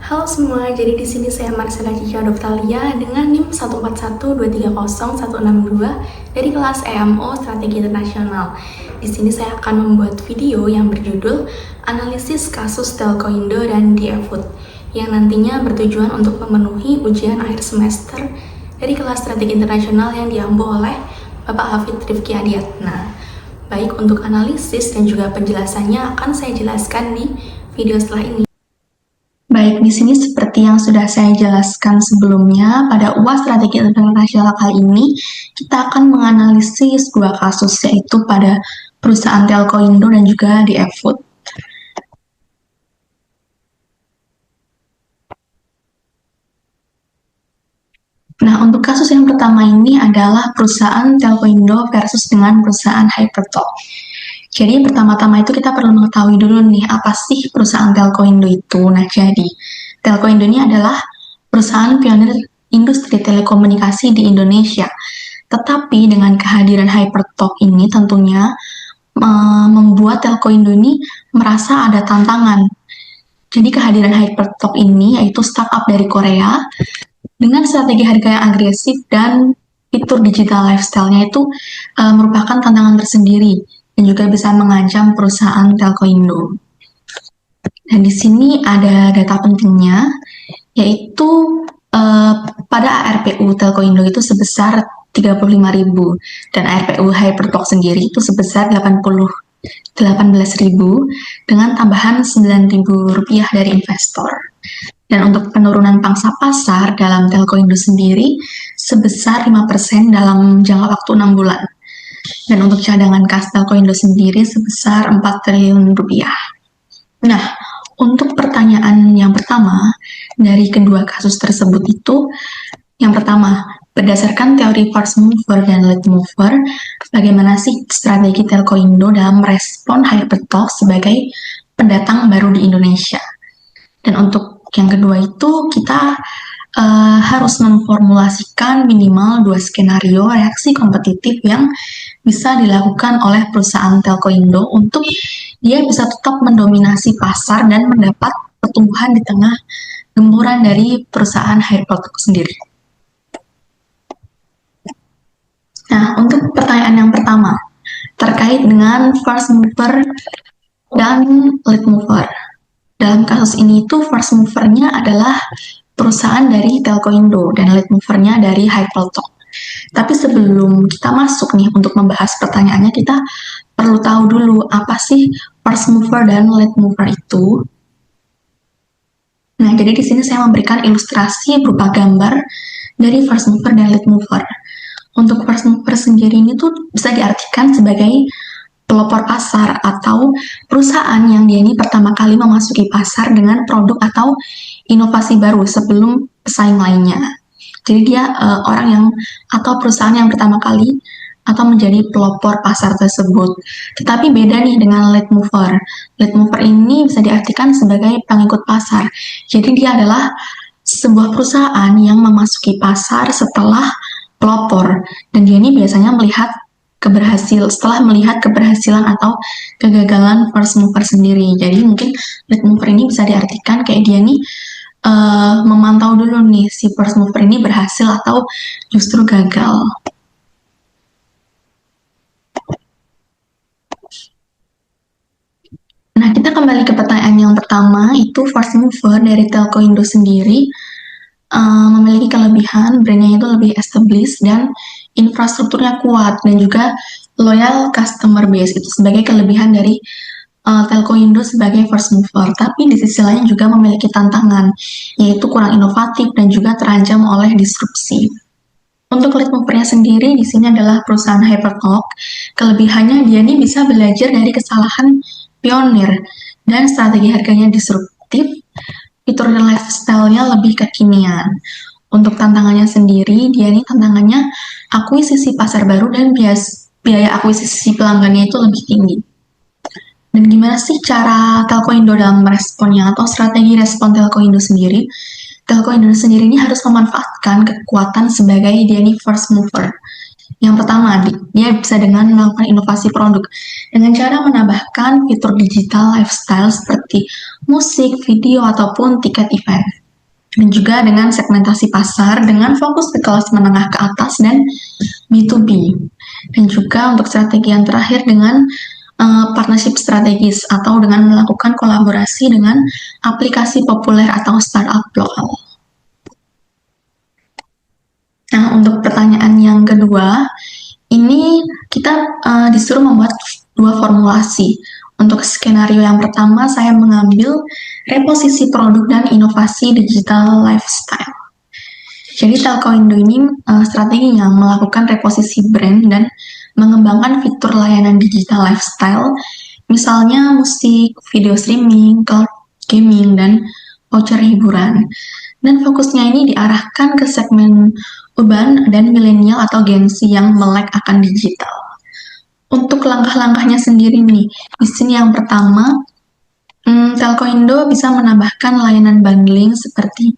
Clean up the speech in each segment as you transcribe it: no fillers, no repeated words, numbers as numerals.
Halo semua, jadi di sini saya Marcella Cica Dovtalia dengan NIM 1412301662 dari kelas EMO Strategi Internasional. Di sini saya akan membuat video yang berjudul Analisis Kasus Telkoindo dan DFood yang nantinya bertujuan untuk memenuhi ujian akhir semester dari kelas Strategi Internasional yang diampu oleh Bapak Hafid Rifki Adiatna. Baik, untuk analisis dan juga penjelasannya akan saya jelaskan di video setelah ini. Baik, di sini seperti yang sudah saya jelaskan sebelumnya, pada UAS Strategi Internasional kali ini, kita akan menganalisis dua kasus, yaitu pada perusahaan Telkoindo dan juga DFood. Nah, untuk kasus yang pertama ini adalah perusahaan Telkoindo versus dengan perusahaan Hypertalk. Jadi pertama-tama itu kita perlu mengetahui dulu nih, apa sih perusahaan Telkoindo itu? Nah, jadi Telkoindo ini adalah perusahaan pionir industri telekomunikasi di Indonesia. Tetapi dengan kehadiran Hypertalk ini tentunya membuat Telkoindo ini merasa ada tantangan. Jadi kehadiran Hypertalk ini yaitu startup dari Korea dengan strategi harga yang agresif dan fitur digital lifestyle-nya itu merupakan tantangan tersendiri dan juga bisa mengancam perusahaan Telkoindo. Dan di sini ada data pentingnya, yaitu pada ARPU Telkoindo itu sebesar 35.000 dan ARPU Hypertalk sendiri itu sebesar 18.000 dengan tambahan 9.000 rupiah dari investor. Dan untuk penurunan pangsa pasar dalam Telkoindo sendiri sebesar 5% dalam jangka waktu 6 bulan. Dan untuk cadangan kas Telkoindo sendiri sebesar 4 triliun rupiah. Nah, untuk pertanyaan yang pertama dari kedua kasus tersebut itu, yang pertama, berdasarkan teori first mover dan late mover, bagaimana sih strategi Telkoindo dalam merespon Hypertalk sebagai pendatang baru di Indonesia? Dan untuk yang kedua itu, kita harus memformulasikan minimal 2 skenario reaksi kompetitif yang bisa dilakukan oleh perusahaan Telkoindo untuk dia bisa tetap mendominasi pasar dan mendapat pertumbuhan di tengah gemburan dari perusahaan Hypertalk sendiri. Nah, untuk pertanyaan yang pertama, terkait dengan first mover dan late mover. Dalam kasus ini itu first movernya adalah perusahaan dari Telkoindo dan late movernya dari Hypertalk. Tapi sebelum kita masuk nih untuk membahas pertanyaannya, kita perlu tahu dulu apa sih first mover dan late mover itu. Nah, jadi di sini saya memberikan ilustrasi berupa gambar dari first mover dan late mover. Untuk first mover sendiri ini tuh bisa diartikan sebagai pelopor pasar atau perusahaan yang dia ini pertama kali memasuki pasar dengan produk atau inovasi baru sebelum pesaing lainnya. Jadi dia orang yang atau perusahaan yang pertama kali atau menjadi pelopor pasar tersebut. Tetapi beda nih dengan late mover. Late mover ini bisa diartikan sebagai pengikut pasar. Jadi dia adalah sebuah perusahaan yang memasuki pasar setelah pelopor, dan dia ini biasanya setelah melihat keberhasilan atau kegagalan first mover sendiri. Jadi mungkin late mover ini bisa diartikan kayak dia nih memantau dulu nih si first mover ini berhasil atau justru gagal. Nah, kita kembali ke pertanyaan yang pertama, itu first mover dari Telkoindo sendiri memiliki kelebihan, brandnya itu lebih established dan infrastrukturnya kuat dan juga loyal customer base. Itu sebagai kelebihan dari Telkoindo sebagai first mover. Tapi di sisi lain juga memiliki tantangan, yaitu kurang inovatif dan juga terancam oleh disrupsi. Untuk late movernya sendiri di sini adalah perusahaan Hypertalk. Kelebihannya dia ini bisa belajar dari kesalahan pionir dan strategi harganya disruptif. Fitur lifestyle-nya lebih kekinian. Untuk tantangannya sendiri, dia ini tantangannya akuisisi pasar baru dan biaya akuisisi pelanggannya itu lebih tinggi. Dan gimana sih cara Telkoindo dalam meresponnya atau strategi respon Telkoindo sendiri? Telkoindo sendiri ini harus memanfaatkan kekuatan sebagai dia ini first mover. Yang pertama, dia bisa dengan melakukan inovasi produk dengan cara menambahkan fitur digital lifestyle seperti musik, video, ataupun tiket event. dan juga dengan segmentasi pasar dengan fokus ke kelas menengah ke atas dan B2B. Dan juga untuk strategi yang terakhir dengan partnership strategis atau dengan melakukan kolaborasi dengan aplikasi populer atau startup lokal. Nah, untuk pertanyaan yang kedua, ini kita disuruh membuat dua formulasi. Untuk skenario yang pertama, saya mengambil reposisi produk dan inovasi digital lifestyle. Jadi Telkoindo ini strateginya melakukan reposisi brand dan mengembangkan fitur layanan digital lifestyle, misalnya musik, video streaming, cloud gaming, dan voucher hiburan. Dan fokusnya ini diarahkan ke segmen urban dan milenial atau Gen Z yang melek akan digital. Untuk langkah-langkahnya sendiri nih, di sini yang pertama, Telkoindo bisa menambahkan layanan bundling seperti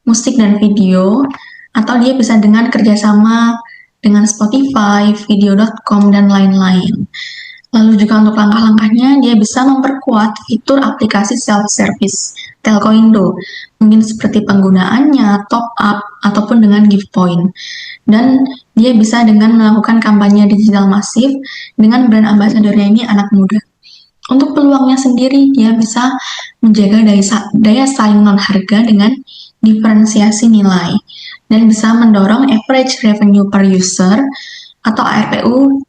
musik dan video, atau dia bisa dengan kerjasama dengan Spotify, video.com, dan lain-lain. Lalu juga untuk langkah-langkahnya, dia bisa memperkuat fitur aplikasi self-service Telkoindo, mungkin seperti penggunaannya, top up, ataupun dengan gift point. Dan dia bisa dengan melakukan kampanye digital masif dengan brand ambassador-nya ini anak muda. Untuk peluangnya sendiri, dia bisa menjaga daya saing non-harga dengan diferensiasi nilai dan bisa mendorong average revenue per user atau ARPU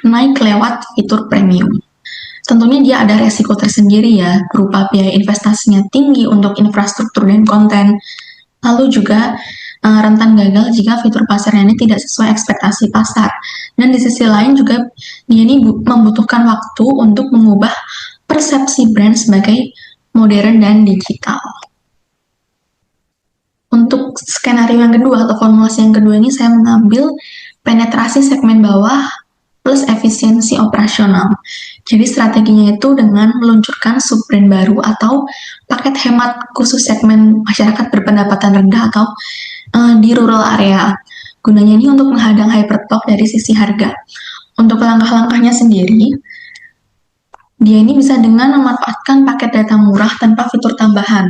naik lewat fitur premium. Tentunya dia ada resiko tersendiri ya, berupa biaya investasinya tinggi untuk infrastruktur dan konten, lalu juga rentan gagal jika fitur pasarnya ini tidak sesuai ekspektasi pasar. Dan di sisi lain juga dia ini membutuhkan waktu untuk mengubah persepsi brand sebagai modern dan digital. Untuk skenario yang kedua atau formulasi yang kedua ini saya mengambil penetrasi segmen bawah plus efisiensi operasional. Jadi strateginya itu dengan meluncurkan sub-brand baru atau paket hemat khusus segmen masyarakat berpendapatan rendah atau di rural area. Gunanya ini untuk menghadang hypertalk dari sisi harga. Untuk langkah-langkahnya sendiri, dia ini bisa dengan memanfaatkan paket data murah tanpa fitur tambahan.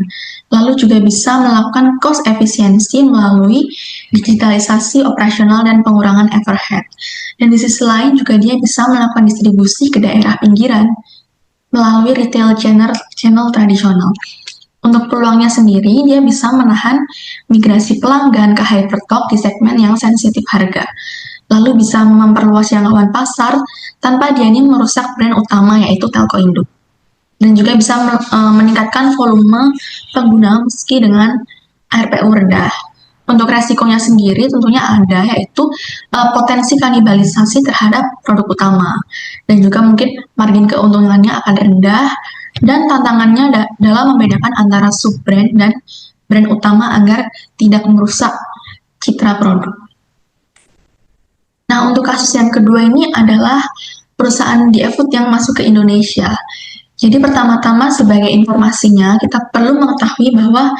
Lalu juga bisa melakukan cost efisiensi melalui digitalisasi operasional dan pengurangan overhead. Dan di sisi lain juga dia bisa melakukan distribusi ke daerah pinggiran melalui retail channel tradisional. Untuk peluangnya sendiri, dia bisa menahan migrasi pelanggan ke hypertalk di segmen yang sensitif harga. Lalu bisa memperluas jangkauan pasar tanpa dia ini merusak brand utama yaitu Telkoindo. Dan juga bisa meningkatkan volume pengguna meski dengan ARPU rendah. Untuk resikonya sendiri tentunya ada, yaitu potensi kanibalisasi terhadap produk utama. Dan juga mungkin margin keuntungannya akan rendah, dan tantangannya dalam membedakan antara sub-brand dan brand utama agar tidak merusak citra produk. Nah, untuk kasus yang kedua ini adalah perusahaan DiFood yang masuk ke Indonesia. Jadi pertama-tama sebagai informasinya, kita perlu mengetahui bahwa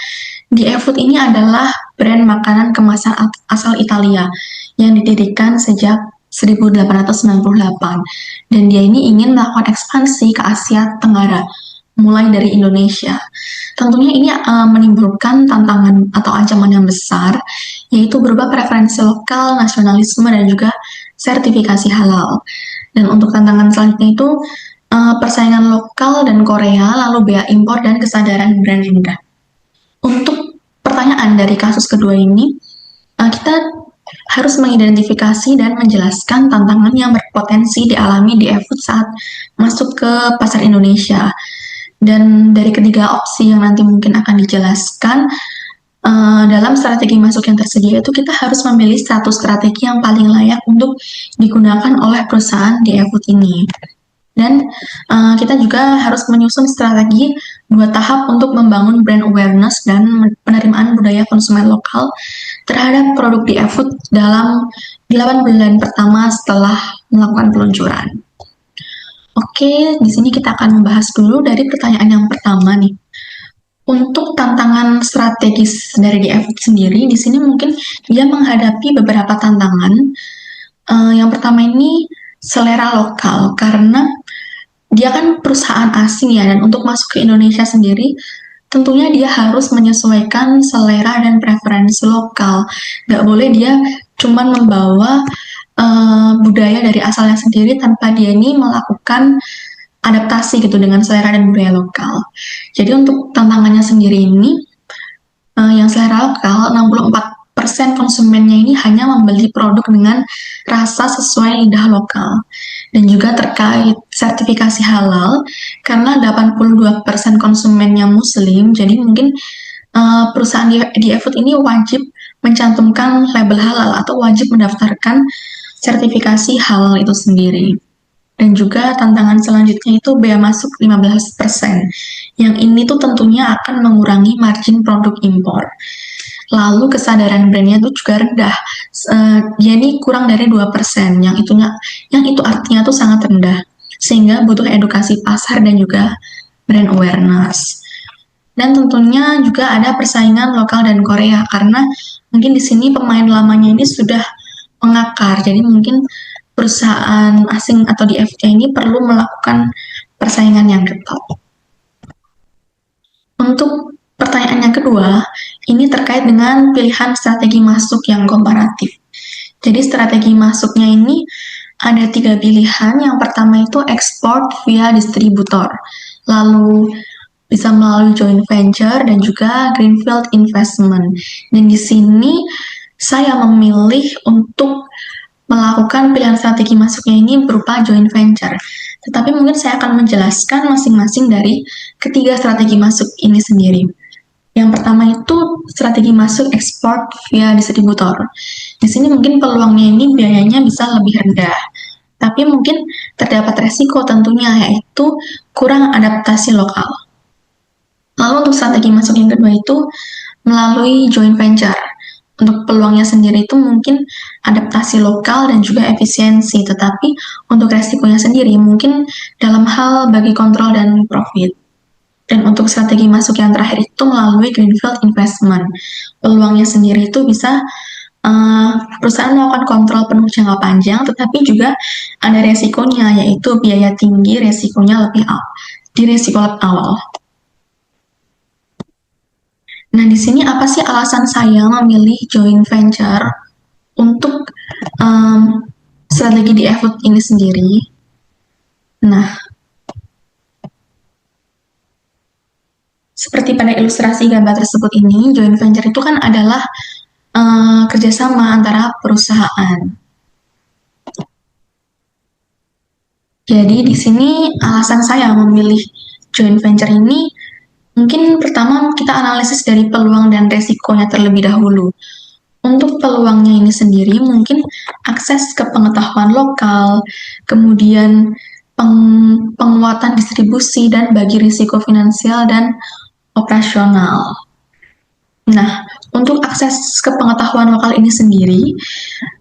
DiFood ini adalah brand makanan kemasan asal Italia yang didirikan sejak 1898. Dan dia ini ingin melakukan ekspansi ke Asia Tenggara, mulai dari Indonesia. Tentunya ini menimbulkan tantangan atau ancaman yang besar, yaitu berupa preferensi lokal, nasionalisme, dan juga sertifikasi halal. Dan untuk tantangan selanjutnya itu persaingan lokal dan Korea, lalu bea impor dan kesadaran brand rendah. Untuk pertanyaan dari kasus kedua ini, kita harus mengidentifikasi dan menjelaskan tantangan yang berpotensi dialami DiFood saat masuk ke pasar Indonesia. Dan dari ketiga opsi yang nanti mungkin akan dijelaskan, dalam strategi masuk yang tersedia itu kita harus memilih satu strategi yang paling layak untuk digunakan oleh perusahaan DiFood ini. Dan kita juga harus menyusun strategi 2 tahap untuk membangun brand awareness dan penerimaan budaya konsumen lokal terhadap produk DiFood dalam 8 bulan pertama setelah melakukan peluncuran. Oke, di sini kita akan membahas dulu dari pertanyaan yang pertama nih. Untuk tantangan strategis dari DiFood sendiri, di sini mungkin dia menghadapi beberapa tantangan. Yang pertama ini selera lokal, karena dia kan perusahaan asing ya, dan untuk masuk ke Indonesia sendiri tentunya dia harus menyesuaikan selera dan preferensi lokal. Nggak boleh dia cuman membawa budaya dari asalnya sendiri tanpa dia ini melakukan adaptasi gitu dengan selera dan budaya lokal. Jadi untuk tantangannya sendiri ini, yang selera lokal, 64% konsumennya ini hanya membeli produk dengan rasa sesuai lidah lokal. Dan juga terkait sertifikasi halal, karena 82% konsumennya muslim, jadi mungkin perusahaan di e-food ini wajib mencantumkan label halal atau wajib mendaftarkan sertifikasi halal itu sendiri. Dan juga tantangan selanjutnya itu bea masuk 15%. Yang ini tuh tentunya akan mengurangi margin produk impor. Lalu kesadaran brandnya tuh juga rendah. Dia ini kurang dari 2%. Yang itu artinya tuh sangat rendah. Sehingga butuh edukasi pasar dan juga brand awareness. Dan tentunya juga ada persaingan lokal dan Korea karena mungkin di sini pemain lamanya ini sudah mengakar. Jadi mungkin perusahaan asing atau di FTA ini perlu melakukan persaingan yang ketat. Untuk pertanyaan yang kedua, ini terkait dengan pilihan strategi masuk yang komparatif. Jadi strategi masuknya ini ada 3 pilihan. Yang pertama itu ekspor via distributor, lalu bisa melalui joint venture dan juga greenfield investment. Dan di sini saya memilih untuk melakukan pilihan strategi masuknya ini berupa joint venture. Tetapi mungkin saya akan menjelaskan masing-masing dari ketiga strategi masuk ini sendiri. Yang pertama itu strategi masuk ekspor via distributor. Di sini mungkin peluangnya ini biayanya bisa lebih rendah. Tapi mungkin terdapat resiko tentunya, yaitu kurang adaptasi lokal. Lalu untuk strategi masuk yang kedua itu melalui joint venture. Untuk peluangnya sendiri itu mungkin adaptasi lokal dan juga efisiensi, tetapi untuk resikonya sendiri mungkin dalam hal bagi kontrol dan profit. Dan untuk strategi masuk yang terakhir itu melalui greenfield investment. Peluangnya sendiri itu bisa perusahaan melakukan kontrol penuh jangka panjang, tetapi juga ada resikonya, yaitu biaya tinggi, resikonya lebih di resiko awal. Nah, di sini apa sih alasan saya memilih joint venture untuk strategi di e-food ini sendiri? Nah, seperti pada ilustrasi gambar tersebut ini, joint venture itu kan adalah kerjasama antara perusahaan. Jadi di sini alasan saya memilih joint venture ini, mungkin pertama kita analisis dari peluang dan resikonya terlebih dahulu. Untuk peluangnya ini sendiri mungkin akses ke pengetahuan lokal, kemudian penguatan distribusi dan bagi risiko finansial dan operasional. Nah, untuk akses ke pengetahuan lokal ini sendiri,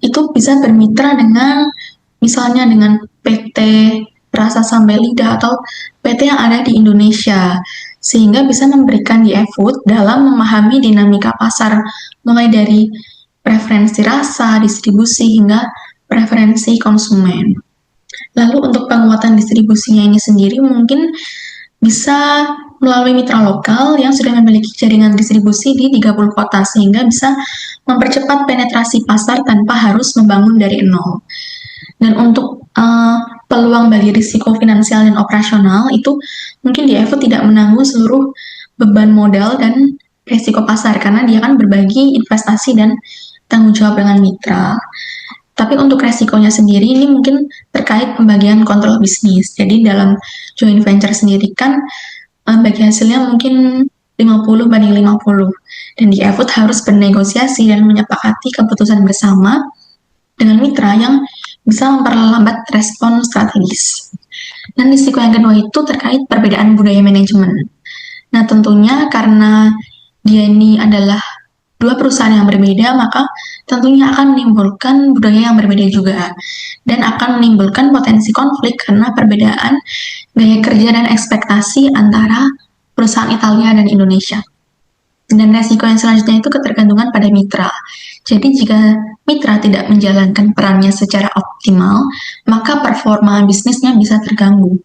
itu bisa bermitra dengan misalnya dengan PT Rasa Sampai Lidah atau PT yang ada di Indonesia, sehingga bisa memberikan di e-food dalam memahami dinamika pasar, mulai dari preferensi rasa, distribusi, hingga preferensi konsumen. Lalu untuk penguatan distribusinya ini sendiri mungkin bisa melalui mitra lokal yang sudah memiliki jaringan distribusi di 30 kota, sehingga bisa mempercepat penetrasi pasar tanpa harus membangun dari nol. Dan untuk peluang bagi risiko finansial dan operasional itu mungkin di e-food tidak menanggung seluruh beban modal dan risiko pasar karena dia kan berbagi investasi dan tanggung jawab dengan mitra. Tapi untuk resikonya sendiri ini mungkin terkait pembagian kontrol bisnis. Jadi dalam joint venture sendiri kan bagi hasilnya mungkin 50/50. Dan di e-food harus bernegosiasi dan menyepakati keputusan bersama dengan mitra yang bisa memperlambat respon strategis. Dan risiko yang kedua itu terkait perbedaan budaya manajemen. Nah, tentunya karena dia ini adalah dua perusahaan yang berbeda, maka tentunya akan menimbulkan budaya yang berbeda juga. Dan akan menimbulkan potensi konflik karena perbedaan gaya kerja dan ekspektasi antara perusahaan Italia dan Indonesia. Dan resiko yang selanjutnya itu ketergantungan pada mitra. Jadi jika mitra tidak menjalankan perannya secara optimal, maka performa bisnisnya bisa terganggu.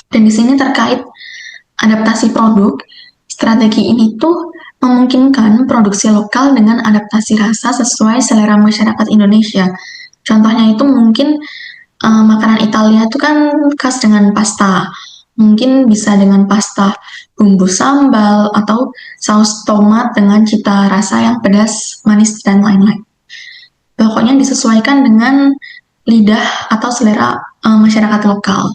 Dan di sini terkait adaptasi produk, Strategi ini tuh memungkinkan produksi lokal dengan adaptasi rasa sesuai selera masyarakat Indonesia. Contohnya itu mungkin makanan Italia itu kan khas dengan pasta. Mungkin bisa dengan pasta bumbu sambal atau saus tomat dengan cita rasa yang pedas, manis, dan lain-lain. Pokoknya disesuaikan dengan lidah atau selera masyarakat lokal.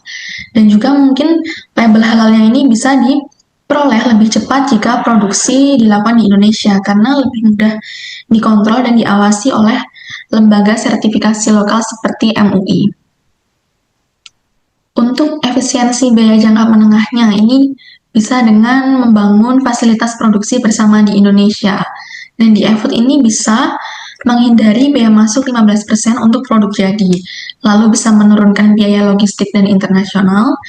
Dan juga mungkin label halalnya ini bisa diperoleh lebih cepat jika produksi dilakukan di Indonesia karena lebih mudah dikontrol dan diawasi oleh lembaga sertifikasi lokal seperti MUI. Untuk efisiensi biaya jangka menengahnya, ini bisa dengan membangun fasilitas produksi bersama di Indonesia. Dan di e-food ini bisa menghindari biaya masuk 15% untuk produk jadi, lalu bisa menurunkan biaya logistik dan internasional,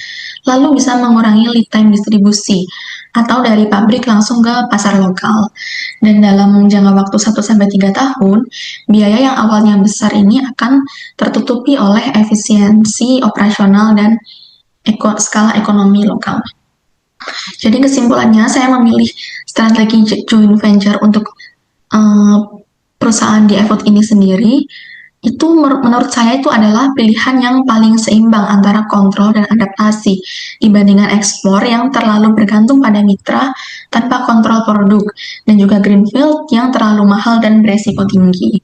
lalu bisa mengurangi lead time distribusi, atau dari pabrik langsung ke pasar lokal. Dan dalam jangka waktu 1-3 tahun, biaya yang awalnya besar ini akan tertutupi oleh efisiensi operasional dan skala ekonomi lokal. Jadi kesimpulannya, saya memilih strategi joint venture untuk perusahaan di e-food ini sendiri, itu menurut saya itu adalah pilihan yang paling seimbang antara kontrol dan adaptasi dibandingkan ekspor yang terlalu bergantung pada mitra tanpa kontrol produk, dan juga greenfield yang terlalu mahal dan beresiko tinggi.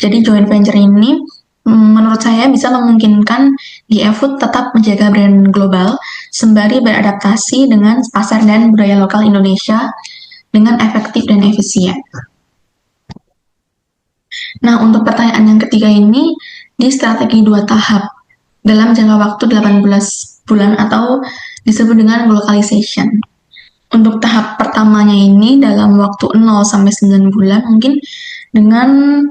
Jadi joint venture ini menurut saya bisa memungkinkan di e-food tetap menjaga brand global sembari beradaptasi dengan pasar dan budaya lokal Indonesia dengan efektif dan efisien. Nah, untuk pertanyaan yang ketiga ini, di strategi 2 tahap dalam jangka waktu 18 bulan atau disebut dengan globalization. Untuk tahap pertamanya ini dalam waktu 0-9 bulan mungkin dengan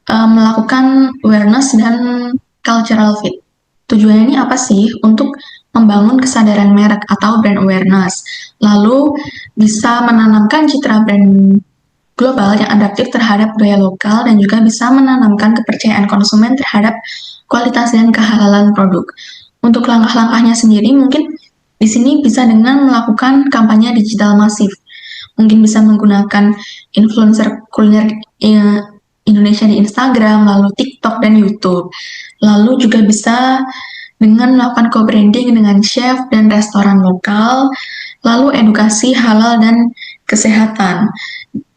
melakukan awareness dan cultural fit. Tujuannya ini apa sih? Untuk membangun kesadaran merek atau brand awareness. Lalu bisa menanamkan citra brand global yang adaptif terhadap budaya lokal dan juga bisa menanamkan kepercayaan konsumen terhadap kualitas dan kehalalan produk. Untuk langkah-langkahnya sendiri mungkin di sini bisa dengan melakukan kampanye digital masif. Mungkin bisa menggunakan influencer kuliner Indonesia di Instagram, lalu TikTok dan YouTube. Lalu juga bisa dengan melakukan co-branding dengan chef dan restoran lokal, lalu edukasi halal dan kesehatan.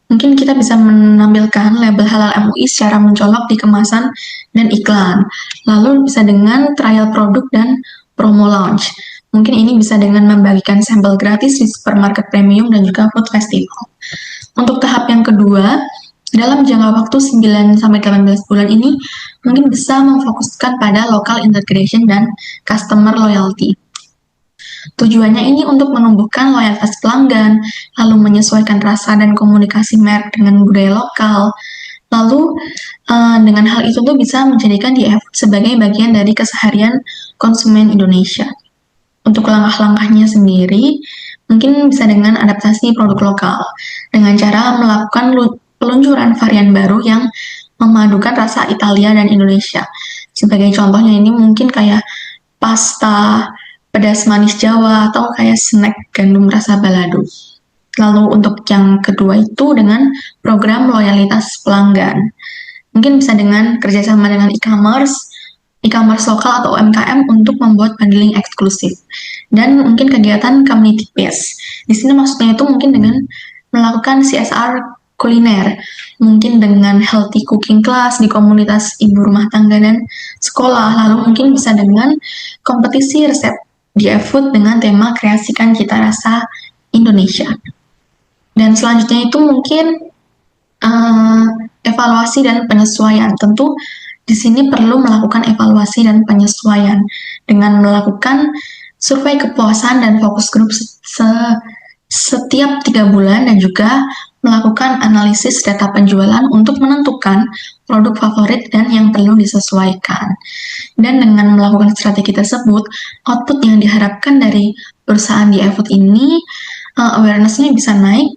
Mungkin kita bisa menampilkan label halal MUI secara mencolok di kemasan dan iklan. Lalu bisa dengan trial produk dan promo launch. Mungkin ini bisa dengan membagikan sampel gratis di supermarket premium dan juga food festival. Untuk tahap yang kedua, dalam jangka waktu 9-18 bulan ini, mungkin bisa memfokuskan pada local integration dan customer loyalty. Tujuannya ini untuk menumbuhkan loyalitas pelanggan, lalu menyesuaikan rasa dan komunikasi merek dengan budaya lokal. Lalu dengan hal itu tuh bisa menjadikan di e-food sebagai bagian dari keseharian konsumen Indonesia. Untuk langkah-langkahnya sendiri, mungkin bisa dengan adaptasi produk lokal, dengan cara melakukan peluncuran varian baru yang memadukan rasa Italia dan Indonesia. Sebagai contohnya ini mungkin kayak pasta pedas manis Jawa atau kayak snack gandum rasa balado. Lalu untuk yang kedua itu dengan program loyalitas pelanggan. Mungkin bisa dengan kerjasama dengan e-commerce lokal atau UMKM untuk membuat bundling eksklusif. Dan mungkin kegiatan community based. Di sini maksudnya itu mungkin dengan melakukan CSR kuliner, mungkin dengan healthy cooking class di komunitas ibu rumah tangga dan sekolah. Lalu mungkin bisa dengan kompetisi resep di e-food dengan tema kreasikan cita rasa Indonesia. Dan selanjutnya itu mungkin evaluasi dan penyesuaian. Tentu di sini perlu melakukan evaluasi dan penyesuaian dengan melakukan survei kepuasan dan fokus grup setiap 3 bulan dan juga melakukan analisis data penjualan untuk menentukan produk favorit dan yang perlu disesuaikan. Dan dengan melakukan strategi tersebut, output yang diharapkan dari perusahaan di e-food ini, awareness-nya bisa naik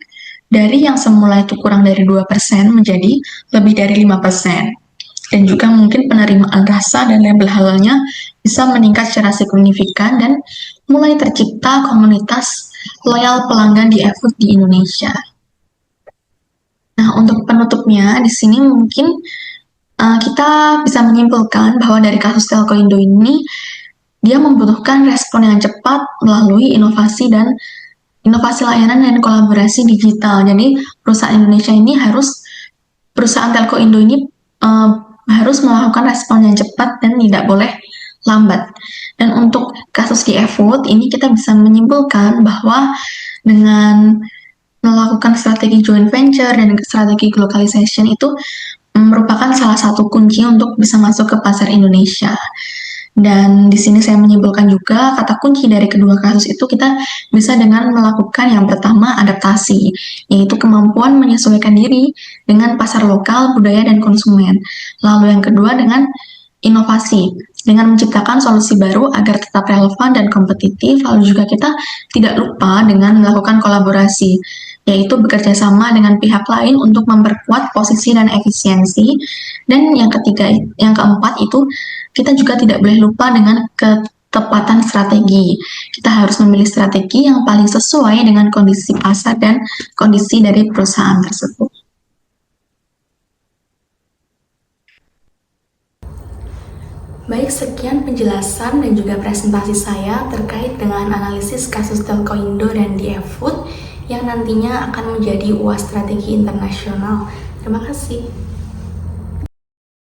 dari yang semula itu kurang dari 2% menjadi lebih dari 5%. Dan juga mungkin penerimaan rasa dan label halalnya bisa meningkat secara signifikan dan mulai tercipta komunitas loyal pelanggan di e-food di Indonesia. Nah, untuk penutupnya di sini mungkin kita bisa menyimpulkan bahwa dari kasus Telkoindo ini dia membutuhkan respon yang cepat melalui inovasi layanan dan kolaborasi digital. Jadi perusahaan Telco Indo ini harus melakukan respon yang cepat dan tidak boleh lambat. Dan untuk kasus di e-food ini kita bisa menyimpulkan bahwa dengan melakukan strategi joint venture dan strategi globalization itu merupakan salah satu kunci untuk bisa masuk ke pasar Indonesia. Dan di sini saya menyimpulkan juga kata kunci dari kedua kasus itu kita bisa dengan melakukan yang pertama adaptasi, yaitu kemampuan menyesuaikan diri dengan pasar lokal, budaya, dan konsumen. Lalu yang kedua dengan inovasi, dengan menciptakan solusi baru agar tetap relevan dan kompetitif. Lalu juga kita tidak lupa dengan melakukan kolaborasi, yaitu bekerja sama dengan pihak lain untuk memperkuat posisi dan efisiensi. Dan yang keempat itu kita juga tidak boleh lupa dengan ketepatan strategi. Kita harus memilih strategi yang paling sesuai dengan kondisi pasar dan kondisi dari perusahaan tersebut. Baik, sekian penjelasan dan juga presentasi saya terkait dengan analisis kasus Telkoindo dan DF Food yang nantinya akan menjadi UAS strategi internasional. Terima kasih.